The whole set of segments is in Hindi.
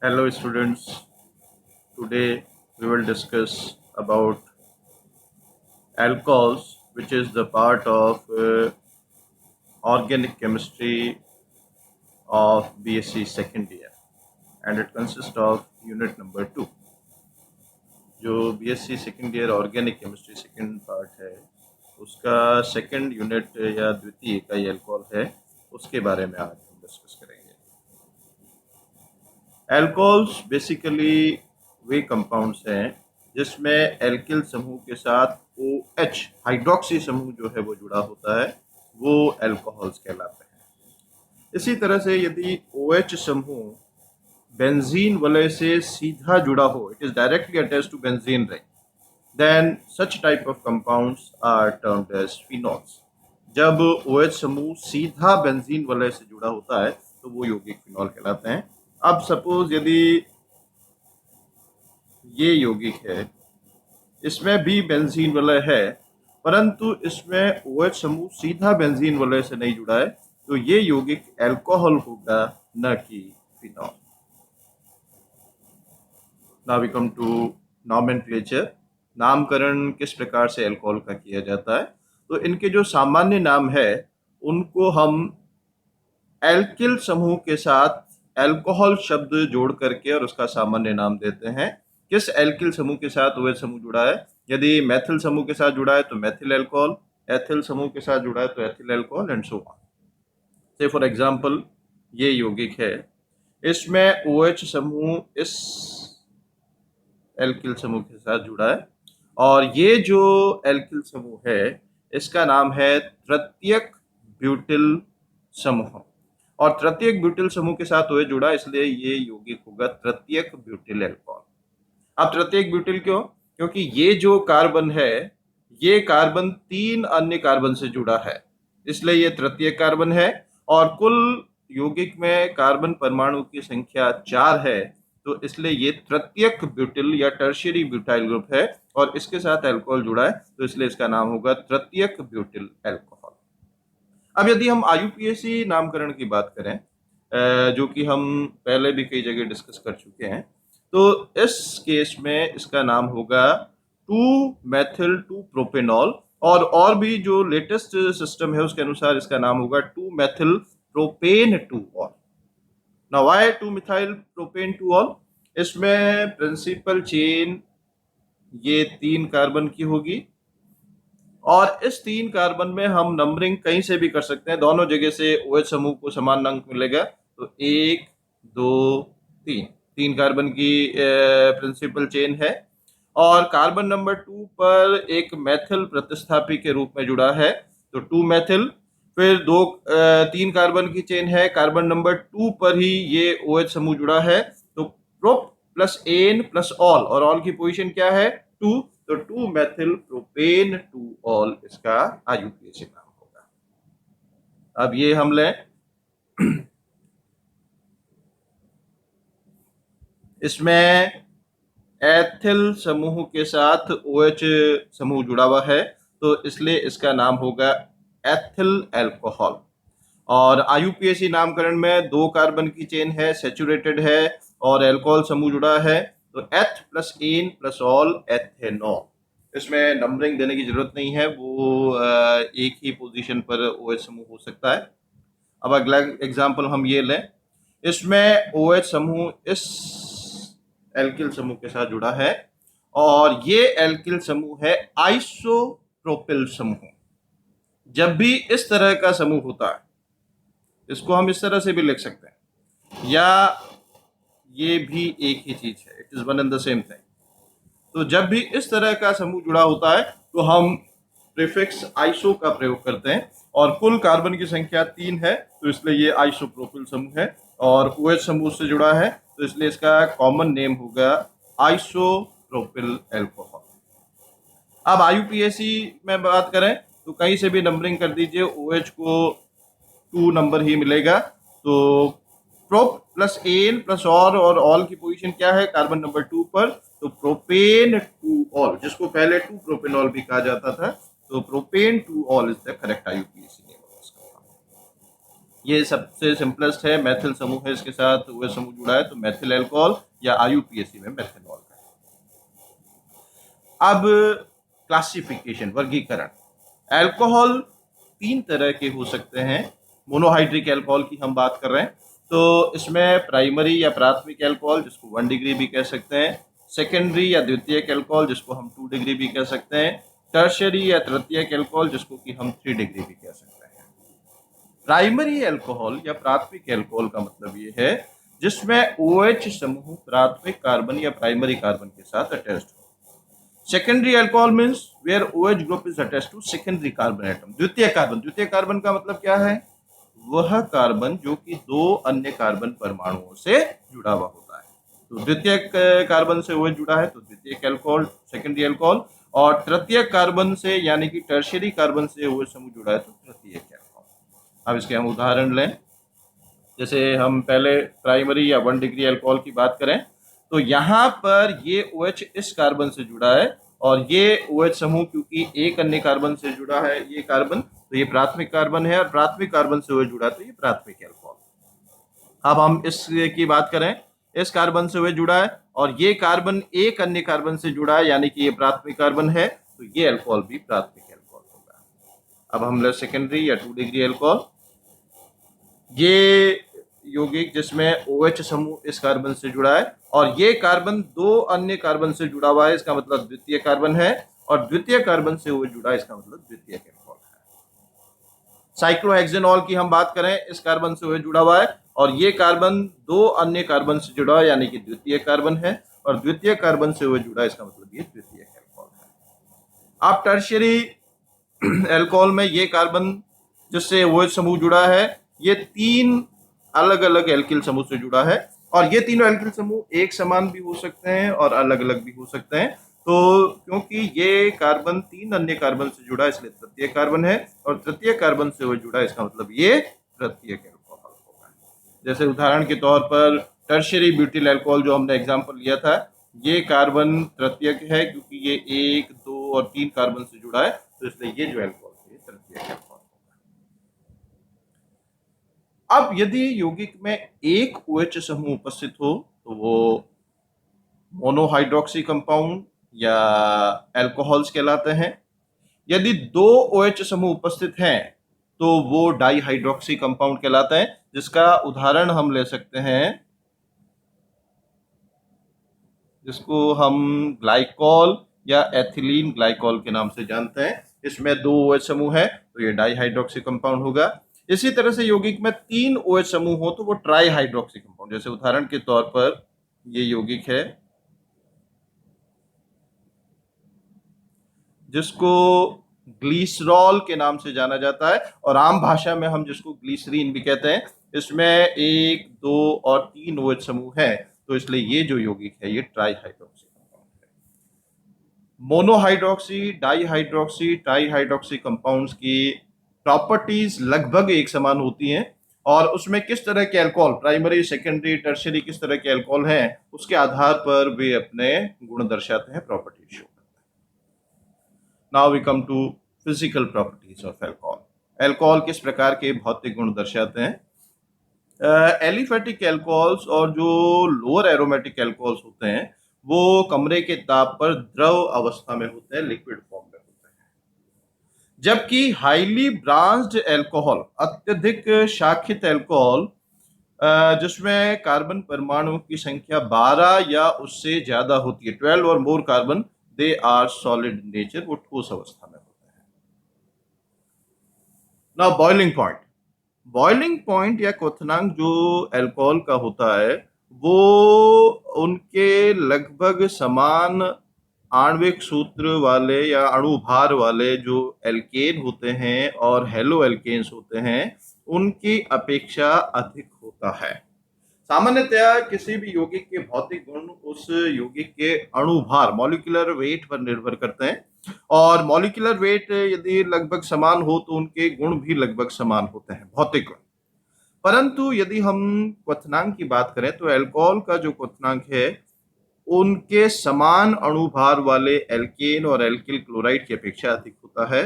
Hello students, today we will discuss about alcohols, which is the part of organic chemistry of BSc second year, and it consists of unit number 2. जो BSc second year organic chemistry second part है, उसका सेकेंड यूनिट या द्वितीय इकाई अल्कोहल है, उसके बारे में आज हम डिस्कस करेंगे। अल्कोहल्स बेसिकली वे कंपाउंड्स हैं जिसमें एल्किल समूह के साथ OH हाइड्रोक्सी समूह जो है वो जुड़ा होता है, वो अल्कोहल्स कहलाते हैं। इसी तरह से यदि OH समूह बेंजीन वलय से सीधा जुड़ा हो, it is directly attached to benzene ring, then such type of compounds are termed as phenols. जब OH समूह सीधा बेंजीन वलय से जुड़ा होता है तो वो यौगिक फिनॉल कहलाते हैं। अब सपोज यदि ये यौगिक है, इसमें भी बेंजीन वलय है, परंतु इसमें OH समूह सीधा बेंजीन वलय से नहीं जुड़ा है, तो ये यौगिक अल्कोहल होगा, न कि phenol. Now we come to nomenclature. नामकरण किस प्रकार से अल्कोहल का किया जाता है? तो इनके जो सामान्य नाम है उनको हम एल्किल समूह के साथ अल्कोहल शब्द जोड़ करके और उसका सामान्य नाम देते हैं। किस एल्किल समूह के साथ OH समूह जुड़ा है? यदि मैथिल समूह के साथ जुड़ा है तो मैथिल अल्कोहल, एथिल समूह के साथ जुड़ा है तो ethyl alcohol, and so on. से फॉर एग्जांपल ये यौगिक है, इसमें OH समूह इस एल्किल समूह के साथ जुड़ा है, और ये जो एल्किल समूह है इसका नाम है तृतीयक ब्यूटिल समूह, और तृतीयक ब्यूटिल समूह के साथ OH जुड़ा, इसलिए ये यौगिक होगा तृतीयक ब्यूटिल अल्कोहल। अब तृतीयक ब्यूटिल क्यों? क्योंकि ये जो कार्बन है ये कार्बन 3 अन्य कार्बन से जुड़ा है, इसलिए ये तृतीयक कार्बन है, और कुल यौगिक में कार्बन परमाणु की संख्या 4 है, तो इसलिए ये तृतीयक ब्यूटिल या टर्शियरी ब्यूटाइल ग्रुप है, और इसके साथ अल्कोहल जुड़ा है, तो इसलिए इसका नाम होगा तृतीयक ब्यूटिल अल्कोहल। अब यदि हम IUPAC नामकरण की बात करें, जो कि हम पहले भी कई जगह डिस्कस कर चुके हैं, तो इस केस में इसका नाम होगा 2-मेथिल 2-प्रोपेनॉल, और भी जो लेटेस्ट सिस्टम है उसके अनुसार इसका नाम होगा two methyl propane two ol. Now why two methyl propane two ol? इसमें प्रिंसिपल चेन ये 3 कार्बन की होगी, और इस 3 कार्बन में हम नंबरिंग कहीं से भी कर सकते हैं, दोनों जगह से OH समूह को समान अंक मिलेगा, तो 1 2 3 3 कार्बन की प्रिंसिपल चेन है, और कार्बन नंबर 2 पर एक मेथिल प्रतिस्थापी के रूप में जुड़ा है, तो 2-मेथिल। फिर 3 कार्बन की चेन है, कार्बन नंबर 2 पर ही ये OH समूह जुड़ा है, तो prop plus an plus ol, और ऑल की पोजीशन क्या है? 2, तो 2-मेथिल प्रोपेन 2-ऑल इसका IUPAC नाम होगा। अब ये हम लें, इसमें एथिल समूह के साथ OH समूह जुड़ा हुआ है, तो इसलिए इसका नाम होगा एथिल अल्कोहल। और IUPAC नामकरण में 2 कार्बन की चेन है, सेचुरेटेड है, और अल्कोहल समूह जुड़ा है, तो eth plus an plus ol ethanol. इसमें नंबरिंग देने की जरूरत नहीं है, वो एक ही पोजीशन पर OH समूह हो सकता है। अब अगला एग्जांपल हम ये लें, इसमें OH समूह इस एल्किल समूह के साथ जुड़ा है, और ये एल्किल समूह है आइसोप्रोपिल समूह। जब भी इस तरह का समूह होता है, इसको हम इस तरह से भी लिख सकते हैं, या ये भी एक ही चीज है, it is one and the same thing. तो जब भी इस तरह का समूह जुड़ा होता है तो हम प्रीफिक्स आइसो का प्रयोग करते हैं, और कुल कार्बन की संख्या 3 है, तो इसलिए ये आइसोप्रोपिल समूह है, और OH समूह से जुड़ा है, तो इसलिए इसका कॉमन नेम होगा आइसोप्रोपिल अल्कोहल। अब IUPAC में बात करें तो कहीं से भी नंबरिंग कर दीजिए, OH को 2 नंबर ही मिलेगा, तो प्रोप प्लस एन प्लस और ऑल की पोजीशन क्या है? कार्बन नंबर 2 पर, तो प्रोपेन 2-ऑल, जिसको पहले 2-प्रोपेनॉल भी कहा जाता था, तो propane two ol is the correct IUPAC name. ये सबसे सिंपलेस्ट है, मैथिल समूह है, इसके साथ OH समूह जुड़ा है तो मैथिल अल्कोहल या IUPAC में मेथनॉल का। अब क्लासिफिकेशन, वर्गीकरण। अल्कोहल 3 तरह के हो सकते हैं। मोनोहाइड्रिक अल्कोहल की हम बात कर रहे हैं तो इसमें प्राइमरी या प्राथमिक अल्कोहल जिसको 1 डिग्री भी कह सकते हैं, सेकेंडरी या द्वितीयक अल्कोहल जिसको हम 2 डिग्री भी कह सकते हैं, टर्शियरी या तृतीयक अल्कोहल जिसको कि हम 3 डिग्री भी कह सकते हैं। प्राइमरी अल्कोहल या प्राथमिक अल्कोहल का मतलब ये है जिसमें OH समूह प्राथमिक कार्बन या प्राइमरी कार्बन के साथ अटैच्ड हो। Secondary alcohol means where OH group is attached to secondary carbon atom. द्वितीय कार्बन, द्वितीय कार्बन का मतलब क्या है? वह कार्बन जो कि 2 अन्य कार्बन परमाणुओं से जुड़ा हुआ होता है। तो द्वितीय कार्बन से OH जुड़ा है तो द्वितीय अल्कोहल, सेकेंडरी अल्कोहल, और तृतीय कार्बन से यानी कि टर्शियरी कार्बन से OH समूह जुड़ा है तो तृतीय अल्कोहल। अब इसके हम उदाहरण लें, जैसे हम पहले प्राइमरी या 1 डिग्री अल्कोहल की बात करें तो यहाँ पर ये OH इस कार्बन से जुड़ा है और ये OH समूह क्योंकि एक अन्य कार्बन से जुड़ा है ये कार्बन, तो ये प्राथमिक कार्बन है और प्राथमिक कार्बन से OH जुड़ा है तो ये प्राथमिक अल्कोहल। अब हम इसकी बात करें, इस कार्बन से OH जुड़ा है और ये कार्बन एक अन्य कार्बन से जुड़ा है यानी कि ये प्राथमिक कार्बन है तो ये अल्कोहल भी प्राथमिक अल्कोहल होगा। अब हम ले सेकेंडरी या 2 डिग्री अल्कोहल। ये यौगिक जिसमें OH समूह इस कार्बन से जुड़ा है और ये कार्बन 2 अन्य कार्बन से जुड़ा हुआ है, इसका मतलब द्वितीय कार्बन है, और द्वितीय कार्बन से OH जुड़ा है इसका मतलब द्वितीय अल्कोहल है। साइक्लोहेक्सेनॉल की हम बात करें, इस कार्बन से OH जुड़ा हुआ है और ये कार्बन 2 अन्य कार्बन से जुड़ा है यानी कि द्वितीय कार्बन है, और द्वितीय कार्बन से OH जुड़ा है इसका मतलब ये द्वितीय अल्कोहल है। अब टर्शियरी अल्कोहल में ये कार्बन जिससे OH समूह जुड़ा है ये 3 अलग अलग एल्किल समूह से जुड़ा है और ये तीनों एल्किल समूह एक समान भी हो सकते हैं और अलग अलग भी हो सकते हैं। तो क्योंकि ये कार्बन 3 अन्य कार्बन से जुड़ा है इसलिए तृतीय कार्बन है और तृतीय कार्बन से वो जुड़ा है इसका मतलब ये तृतीय अल्कोहल होगा। जैसे उदाहरण के तौर पर टर्शियरी ब्यूटिल अल्कोहल जो हमने एग्जाम्पल लिया था, ये कार्बन तृतीयक है क्योंकि ये 1, 2 और 3 कार्बन से जुड़ा है तो इसलिए ये जो अल्कोहल है तृतीय अल्कोहल। अब यदि यौगिक में एक OH समूह उपस्थित हो तो वो मोनोहाइड्रोक्सी कंपाउंड या अल्कोहल्स कहलाते हैं। यदि 2 OH समूह उपस्थित हैं तो वो डाइहाइड्रोक्सी कंपाउंड कहलाते हैं, जिसका उदाहरण हम ले सकते हैं, जिसको हम ग्लाइकॉल या एथिलीन ग्लाइकॉल के नाम से जानते हैं। इसमें 2 OH समूह है तो ये डाइहाइड्रोक्सी कंपाउंड होगा। इसी तरह से यौगिक में 3 OH समूह हो तो वो ट्राइहाइड्रोक्सी कंपाउंड, जैसे उदाहरण के तौर पर ये यौगिक है जिसको ग्लिसरॉल के नाम से जाना जाता है और आम भाषा में हम जिसको ग्लिसरीन भी कहते हैं। इसमें 1, 2 और 3 OH समूह है तो इसलिए ये जो यौगिक है ये ट्राइहाइड्रोक्सी कंपाउंड है। मोनोहाइड्रोक्सी, डाइहाइड्रोक्सी, ट्राइहाइड्रोक्सी कंपाउंड्स की प्रॉपर्टीज लगभग एक समान होती हैं और उसमें किस तरह के अल्कोहल, प्राइमरी, सेकेंडरी, टर्शियरी किस तरह के अल्कोहल हैं उसके आधार पर वे अपने गुण दर्शाते हैं, प्रॉपर्टीज शो करते हैं। Now we come to physical properties of alcohol. Alcohol किस प्रकार के भौतिक गुण दर्शाते हैं? एलिफेटिक अल्कोहल्स और जो लोअर एरोमेटिक अल्कोहल्स होते हैं वो कमरे के ताप पर द्रव अवस्था में होते हैं, लिक्विड फॉर्म में होते हैं, जबकि हाईली ब्रांच्ड अल्कोहल, अत्यधिक शाखित अल्कोहल जिसमें कार्बन परमाणु की संख्या 12 या उससे ज्यादा होती है, 12 और more carbon, they are solid nature, वो ठोस अवस्था में होते हैं। Now boiling point. Boiling point या क्वथनांक जो अल्कोहल का होता है वो उनके लगभग समान आणविक सूत्र वाले या अणुभार वाले जो एल्केन होते हैं और हेलो एल्केन्स होते हैं उनकी अपेक्षा अधिक होता है। सामान्यतया किसी भी यौगिक के भौतिक गुण उस यौगिक के अणुभार, मॉलिक्यूलर वेट पर निर्भर करते हैं और मॉलिक्यूलर वेट यदि लगभग समान हो तो उनके गुण भी लगभग समान होते हैं, भौतिक गुण। परंतु यदि हम क्वथनांक की बात करें तो अल्कोहल का जो क्वथनांक है उनके समान अणुभार वाले एल्केन और एल्किल क्लोराइड की अपेक्षा अधिक होता है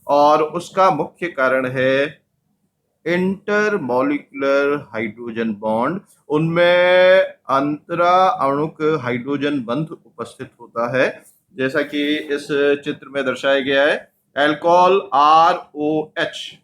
और उसका मुख्य कारण है इंटरमॉलिक्यूलर हाइड्रोजन बॉन्ड, उनमें अंतरा अणुक हाइड्रोजन बंध उपस्थित होता है, जैसा कि इस चित्र में दर्शाया गया है। एल्कोहल ROH,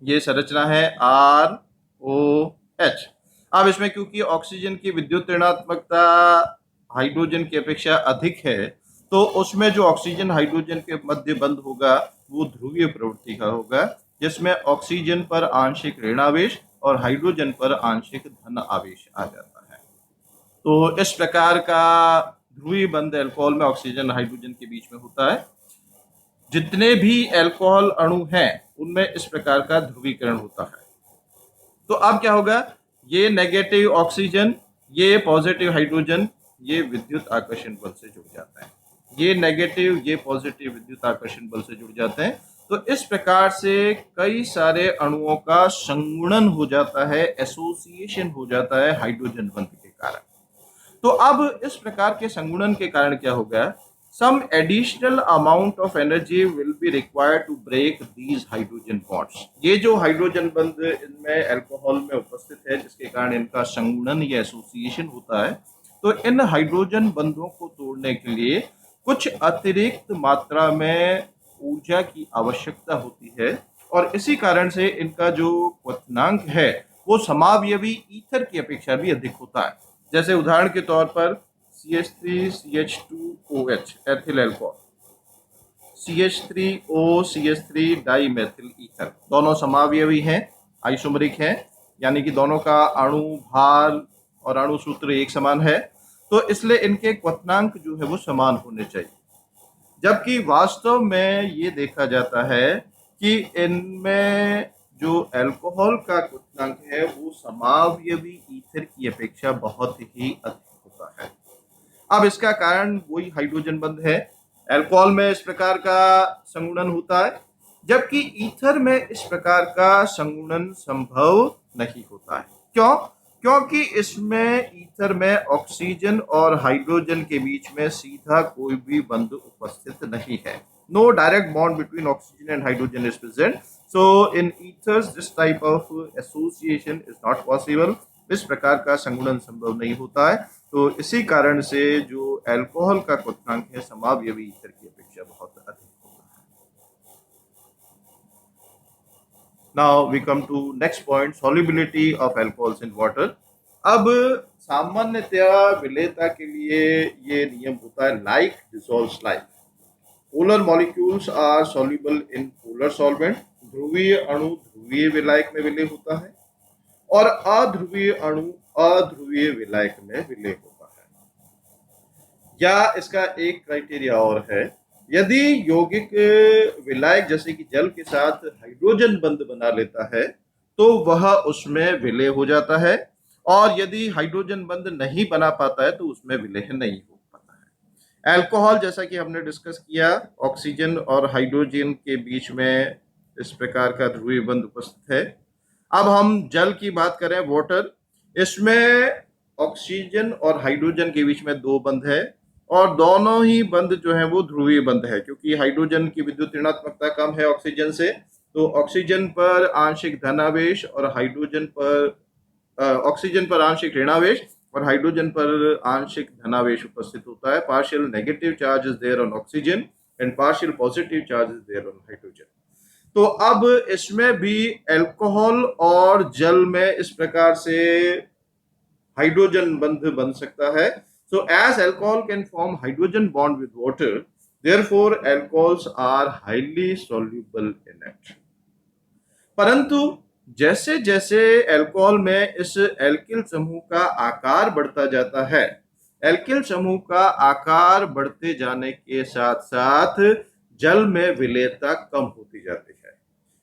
ये संरचना है ROH। अब इसमें क्योंकि ऑक्सीजन की विद्युत ऋणात्मकता हाइड्रोजन की अपेक्षा अधिक है, तो उसमें जो ऑक्सीजन हाइड्रोजन के मध्य बंध होगा वो ध्रुवीय प्रवृत्ति का होगा, जिसमें ऑक्सीजन पर आंशिक ऋणावेश और हाइड्रोजन पर आंशिक धन आवेश आ जाता है। तो इस प्रकार का ध्रुवीय बंध अल्कोहल में ऑक्सीजन हाइड्रोजन के बीच में होता है। जितने भी अल्कोहल अणु हैं उनमें इस प्रकार का ध्रुवीकरण होता है। तो अब क्या होगा, ये नेगेटिव ऑक्सीजन, ये पॉजिटिव हाइड्रोजन, ये विद्युत आकर्षण बल से जुड़ जाते हैं। ये नेगेटिव, ये पॉजिटिव विद्युत आकर्षण बल से जुड़ जाते हैं। तो इस प्रकार से कई सारे अणुओं का संगुणन हो जाता है, एसोसिएशन हो जाता है हाइड्रोजन बंध के कारण। तो अब इस प्रकार के संगुणन के कारण क्या होगा, some additional amount of energy will be required to break these hydrogen bonds। ये जो हाइड्रोजन बंध इनमें अल्कोहल में उपस्थित है, जिसके कारण इनका संगुणन या एसोसिएशन होता है, तो इन हाइड्रोजन बंधों को तोड़ने के लिए कुछ अतिरिक्त मात्रा में ऊर्जा की आवश्यकता होती है, और इसी कारण से इनका जो क्वथनांक है वो समावयवी ईथर की अपेक्षा भी अधिक होता है। जैसे उदाहरण के तौर पर CH3CH2OH ethyl alcohol, CH3O CH3 dimethyl ether, दोनों समावयवी हैं, आइसोमरिक हैं, यानी कि दोनों का अणु भार और अणु सूत्र एक समान है, तो इसलिए इनके क्वथनांक जो है वो समान होने चाहिए। जबकि वास्तव में ये देखा जाता है कि इनमें जो अल्कोहल का क्वथनांक है वो समावयवी ईथर की अपेक्षा बहुत ही अधिक होता है। अब इसका कारण वही हाइड्रोजन बंध है। अल्कोहल में इस प्रकार का संगुणन होता है, जबकि ईथर में इस प्रकार का संगुणन संभव नहीं होता है। क्यों? क्योंकि इसमें ईथर में ऑक्सीजन और हाइड्रोजन के बीच में सीधा कोई भी बंध उपस्थित नहीं है। No direct bond between oxygen and hydrogen is present, so in ethers this type of association is not possible. इस प्रकार का संगुणन संभव नहीं होता है। तो इसी कारण से जो अल्कोहल का क्वथनांक है समावयवी ईथर की अपेक्षा बहुत अधिक होता है। Now we come to next point, solubility of alcohols in water. अब सामान्यतया विलेयता के लिए ये नियम होता है like dissolves like. Polar molecules are soluble in polar solvent. ध्रुवीय अणु ध्रुवीय विलायक में विलय होता है और अध्रुवीय अणु अध्रुवीय विलायक में विलय होता है। या इसका एक क्राइटेरिया और है, यदि यौगिक विलायक जैसे कि जल के साथ हाइड्रोजन बंध बना लेता है तो वह उसमें विलय हो जाता है, और यदि हाइड्रोजन बंध नहीं बना पाता है तो उसमें विलय नहीं हो पाता है। अल्कोहल, जैसा कि हमने डिस्कस किया, ऑक्सीजन और हाइड्रोजन के बीच में इस प्रकार का ध्रुवीय बंध उपस्थित है। अब हम जल की बात करें, वाटर, इसमें ऑक्सीजन और हाइड्रोजन के बीच में दो बंध है, और दोनों ही बंध जो है वो ध्रुवीय बंध है, क्योंकि हाइड्रोजन की विद्युत ऋणात्मकता कम है ऑक्सीजन से, तो ऑक्सीजन पर आंशिक धनावेश और हाइड्रोजन पर ऑक्सीजन पर आंशिक ऋणावेश और हाइड्रोजन पर आंशिक धनावेश उपस्थित होता है। Partial negative charge is there on oxygen and partial positive charge is there on hydrogen. तो अब इसमें भी अल्कोहल और जल में इस प्रकार से हाइड्रोजन बंध बन सकता है। So as alcohol can form hydrogen bond with water, therefore alcohols are highly soluble in it। परंतु जैसे जैसे अल्कोहल में इस एल्किल समूह का आकार बढ़ता जाता है, एल्किल समूह का आकार बढ़ते जाने के साथ साथ जल में विलेयता कम होती जाती है,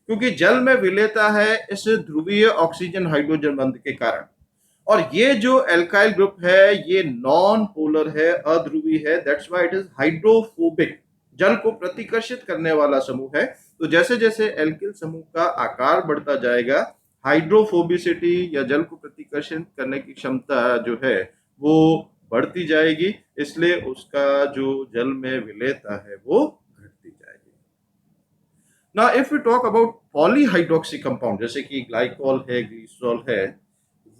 क्योंकि जल में विलेयता है इस ध्रुवीय ऑक्सीजन हाइड्रोजन बंध के कारण। और ये जो एल्काइल ग्रुप है ये नॉन पोलर है, अध्रुवी है, that's why it is hydrophobic, जल को प्रतिकर्षित करने वाला समूह है। तो जैसे जैसे एल्किल समूह का आकार बढ़ता जाएगा, हाइड्रोफोबिसिटी या जल को प्रतिकर्षित करने की क्षमता जो है वो बढ़ती जाएगी, इसलिए उसका जो जल में विलेयता है वो घटती जाएगी। ना if you talk about polyhydroxy compound, जैसे कि ग्लाइकॉल है, ग्लिसरॉल है,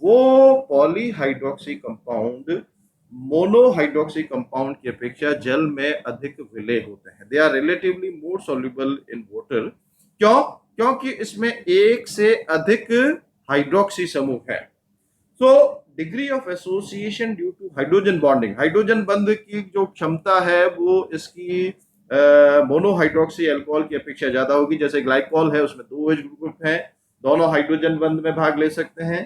वो पॉलीहाइड्रोक्सी कंपाउंड मोनोहाइड्रोक्सी कंपाउंड की अपेक्षा जल में अधिक विलेय होते हैं। They are relatively more soluble in water. क्यों? क्योंकि इसमें एक से अधिक हाइड्रोक्सी समूह है। So degree of association due to hydrogen bonding, hydrogen बंध की जो क्षमता है वो इसकी मोनोहाइड्रोक्सी अल्कोहल की अपेक्षा ज्यादा होगी। जैसे ग्लाइकॉल है, उसमें 2 OH ग्रुप हैं, दोनों हाइड्रोजन बंध में भाग ले सकते हैं।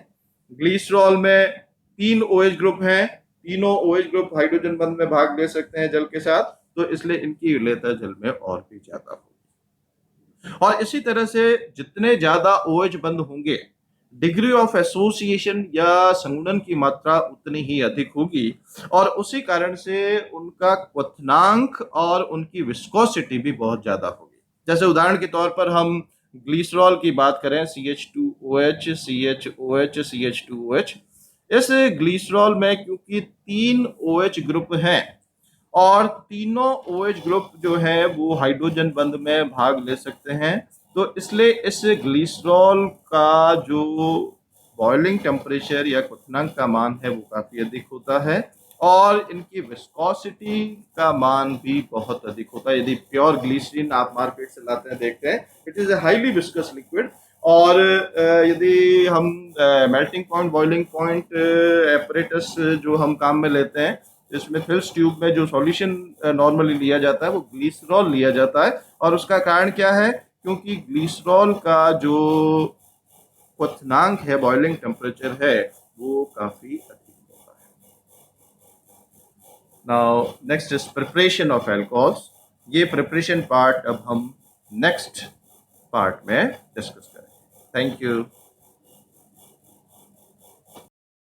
ग्लिसरॉल में 3 OH ग्रुप हैं, तीनों OH ग्रुप हाइड्रोजन बंध में भाग ले सकते हैं जल के साथ, तो इसलिए इनकी विलेयता जल में और भी ज्यादा होगी। और इसी तरह से जितने ज्यादा OH बंध होंगे, डिग्री ऑफ एसोसिएशन या संगुणन की मात्रा उतनी ही अधिक होगी, और उसी कारण से उनका क्वथनांक और उनकी विस्कोसिटी भी बहुत ज्यादा होगी। जैसे उदाहरण के तौर पर हम ग्लिसरॉल की बात करें, CH2OH, CHOH, CH2OH। इस ग्लिसरॉल में क्योंकि 3 OH ग्रुप हैं और तीनों OH ग्रुप जो है वो हाइड्रोजन बंध में भाग ले सकते हैं, तो इसलिए इस ग्लिसरॉल का जो बॉइलिंग टेम्परेचर या क्वथनांक का मान है वो काफी अधिक होता है, और इनकी विस्कोसिटी का मान भी बहुत अधिक होता है। यदि प्योर ग्लिसरीन आप मार्केट से लाते हैं, देखते हैं, it is a highly viscous liquid. और यदि हम melting point, boiling point apparatus जो हम काम में लेते हैं, इसमें फिल्स ट्यूब में जो सॉल्यूशन नॉर्मली लिया जाता है वो ग्लिसरॉल लिया जाता है। और उसका कारण क्या है? क्योंकि ग्लिसरॉल का जो क्वथनांक है, बॉइलिंग टेम्परेचर है, वो काफी अधिक होता है। Now next is preparation of alcohols. ये प्रिपरेशन पार्ट अब हम नेक्स्ट पार्ट में डिस्कस करेंगे। Thank you.